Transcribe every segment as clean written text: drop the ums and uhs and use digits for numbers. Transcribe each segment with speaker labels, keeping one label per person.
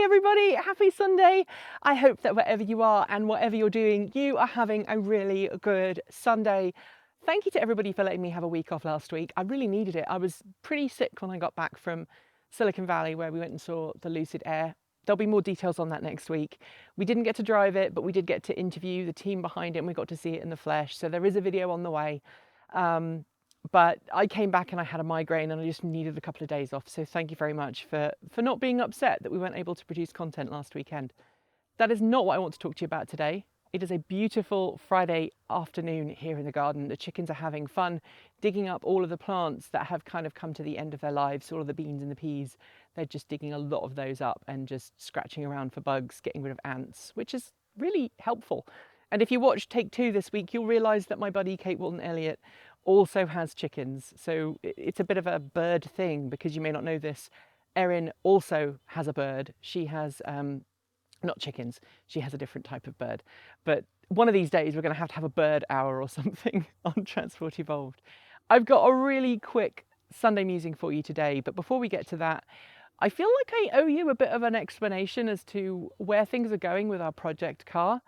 Speaker 1: Hey everybody, happy Sunday. I hope that wherever you are and whatever you're doing, you are having a really good Sunday. Thank you to everybody for letting me have a week off last week. I really needed it. I was pretty sick when I got back from Silicon Valley, where we went and saw the Lucid Air. There'll be more details on that next week. We didn't get to drive it, but we did get to interview the team behind it and we got to see it in the flesh. So there is a video on the way. But I came back and I had a migraine and I just needed a couple of days off. So thank you very much for not being upset that we weren't able to produce content last weekend. That is not what I want to talk to you about today. It is a beautiful Friday afternoon here in the garden. The chickens are having fun digging up all of the plants that have kind of come to the end of their lives, all of the beans and the peas. They're just digging a lot of those up and just scratching around for bugs, getting rid of ants, which is really helpful. And if you watch Take Two this week, you'll realise that my buddy Kate Walton-Elliott also has chickens. So it's a bit of a bird thing, because you may not know this. Erin also has a bird. She has not chickens, she has a different type of bird. But one of these days we're going to have a bird hour or something on Transport Evolved. I've got a really quick Sunday musing for you today, but before we get to that, I feel like I owe you a bit of an explanation as to where things are going with our project car,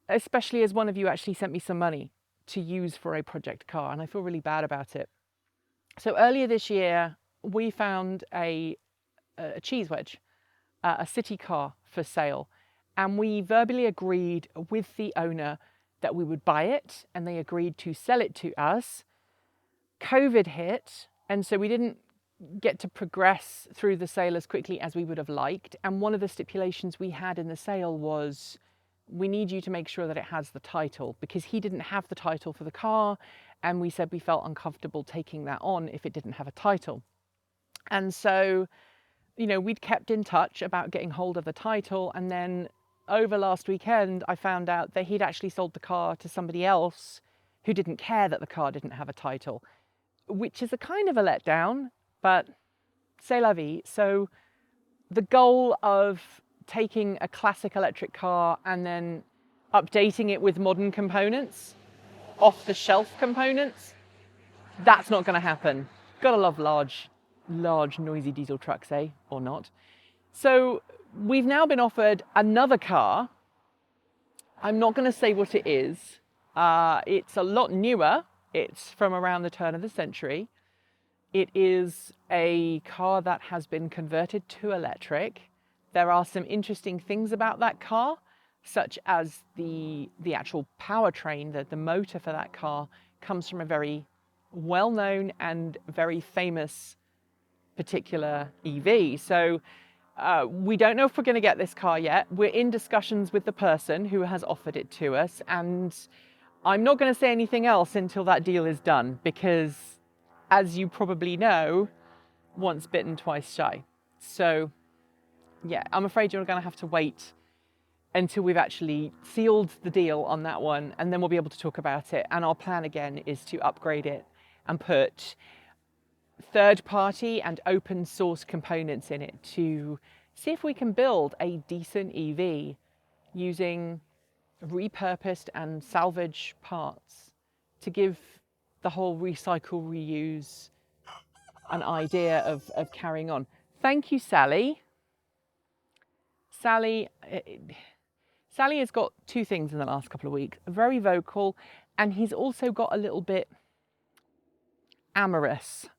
Speaker 1: especially as one of you actually sent me some money to use for a project car, and I feel really bad about it. So earlier this year, we found a cheese wedge, a city car for sale, and we verbally agreed with the owner that we would buy it, and they agreed to sell it to us. COVID hit, and so we didn't get to progress through the sale as quickly as we would have liked, and one of the stipulations we had in the sale was, we need you to make sure that it has the title, because he didn't have the title for the car, and we said we felt uncomfortable taking that on if it didn't have a title. And so, you know, we'd kept in touch about getting hold of the title, and then over last weekend I found out that he'd actually sold the car to somebody else who didn't care that the car didn't have a title, which is a kind of a letdown, but c'est la vie. So the goal of taking a classic electric car and then updating it with modern components, off-the-shelf components, that's not going to happen. Gotta love large noisy diesel trucks, eh? Or not. So we've now been offered another car. I'm not going to say what it is. It's a lot newer. It's from around the turn of the century. It is a car that has been converted to electric. There are some interesting things about that car, such as the actual powertrain, the motor for that car comes from a very well-known and very famous particular EV. So we don't know if we're going to get this car yet. We're in discussions with the person who has offered it to us, and I'm not going to say anything else until that deal is done, because as you probably know, once bitten, twice shy. So yeah, I'm afraid you're going to have to wait until we've actually sealed the deal on that one, and then we'll be able to talk about it. And our plan again is to upgrade it and put third-party and open source components in it to see if we can build a decent EV using repurposed and salvage parts to give the whole recycle, reuse an idea of carrying on. Thank you, Sally. Sally has got two things in the last couple of weeks. Very vocal, and he's also got a little bit amorous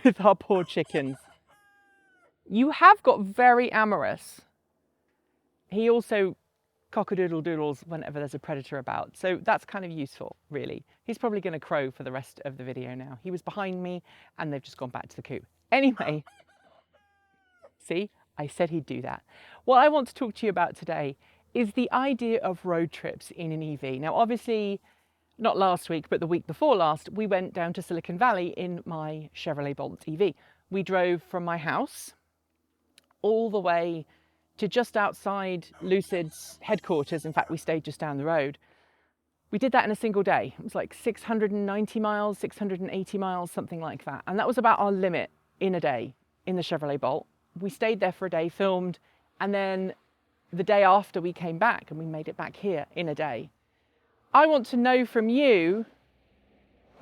Speaker 1: with our poor chickens. You have got very amorous. He also cock-a-doodle-doodles whenever there's a predator about. So that's kind of useful, really. He's probably going to crow for the rest of the video now. He was behind me and they've just gone back to the coop. Anyway, see, I said he'd do that. What I want to talk to you about today is the idea of road trips in an EV. Now, obviously, not last week, but the week before last, we went down to Silicon Valley in my Chevrolet Bolt EV. We drove from my house all the way to just outside Lucid's headquarters. In fact, we stayed just down the road. We did that in a single day. It was like 690 miles, 680 miles, something like that. And that was about our limit in a day in the Chevrolet Bolt. We stayed there for a day, filmed, and then the day after we came back and we made it back here in a day. I want to know from you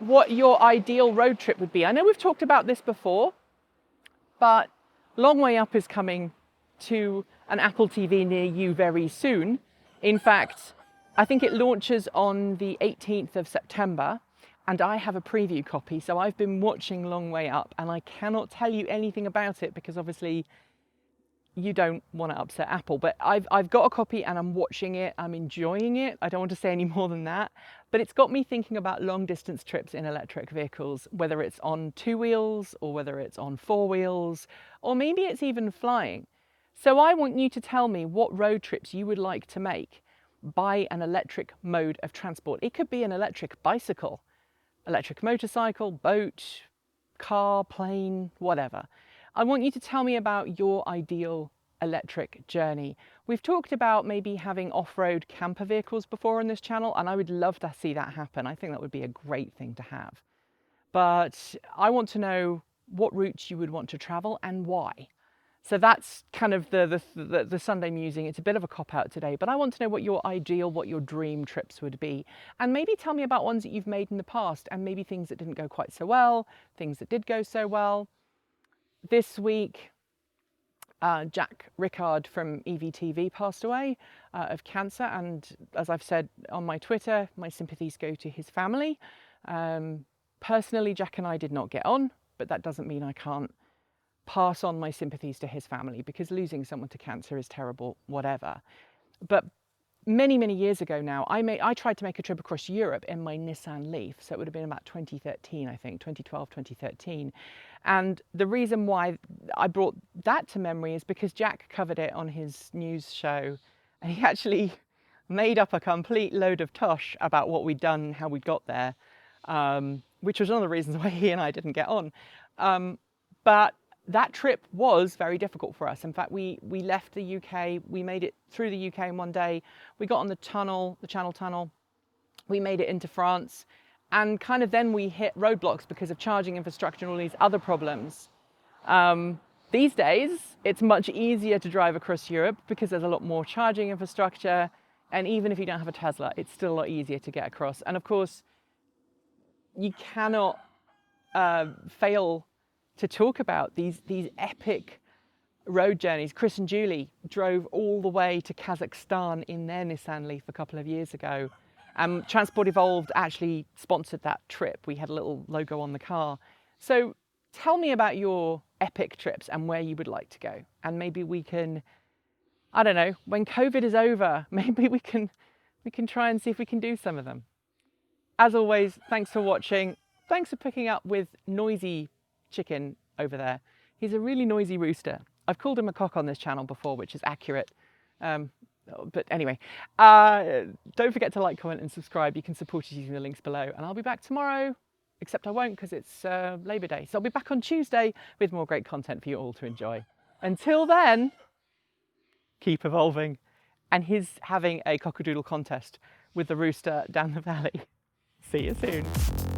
Speaker 1: what your ideal road trip would be. I know we've talked about this before, but Long Way Up is coming to an Apple TV near you very soon. In fact, I think it launches on the 18th of September, and I have a preview copy, so I've been watching Long Way Up, and I cannot tell you anything about it because obviously you don't want to upset Apple, but I've got a copy and I'm watching it, I'm enjoying it. I don't want to say any more than that, but it's got me thinking about long distance trips in electric vehicles, whether it's on 2 wheels or whether it's on 4 wheels, or maybe it's even flying. So I want you to tell me what road trips you would like to make by an electric mode of transport. It could be an electric bicycle, electric motorcycle, boat, car, plane, whatever. I want you to tell me about your ideal electric journey. We've talked about maybe having off-road camper vehicles before on this channel, and I would love to see that happen. I think that would be a great thing to have. But I want to know what routes you would want to travel and why. So that's kind of the Sunday musing. It's a bit of a cop-out today, but I want to know what your ideal, what your dream trips would be. And maybe tell me about ones that you've made in the past, and maybe things that didn't go quite so well, things that did go so well. This week, Jack Rickard from EVTV passed away of cancer, and as I've said on my Twitter, my sympathies go to his family. Personally, Jack and I did not get on, but that doesn't mean I can't pass on my sympathies to his family, because losing someone to cancer is terrible, whatever. But many, many years ago now, I tried to make a trip across Europe in my Nissan Leaf. So it would have been about 2013, I think, 2012, 2013. And the reason why I brought that to memory is because Jack covered it on his news show. And he actually made up a complete load of tosh about what we'd done, how we'd got there, which was one of the reasons why he and I didn't get on. But that trip was very difficult for us. In fact, we left the UK, we made it through the UK in one day. We got on the tunnel, the Channel Tunnel. We made it into France, and kind of then we hit roadblocks because of charging infrastructure and all these other problems. These days, it's much easier to drive across Europe because there's a lot more charging infrastructure. And even if you don't have a Tesla, it's still a lot easier to get across. And of course, you cannot fail to talk about these epic road journeys. Chris and Julie drove all the way to Kazakhstan in their Nissan Leaf a couple of years ago. Transport Evolved actually sponsored that trip. We had a little logo on the car. So tell me about your epic trips and where you would like to go. And maybe we can, I don't know, when COVID is over, maybe we can try and see if we can do some of them. As always, thanks for watching. Thanks for picking up with Noisy Chicken over there. He's a really noisy rooster. I've called him a cock on this channel before, which is accurate. But anyway, don't forget to like, comment and subscribe. You can support us using the links below, and I'll be back tomorrow, except I won't because it's Labour Day. So I'll be back on Tuesday with more great content for you all to enjoy. Until then, keep evolving. And he's having a cockadoodle contest with the rooster down the valley. See you soon.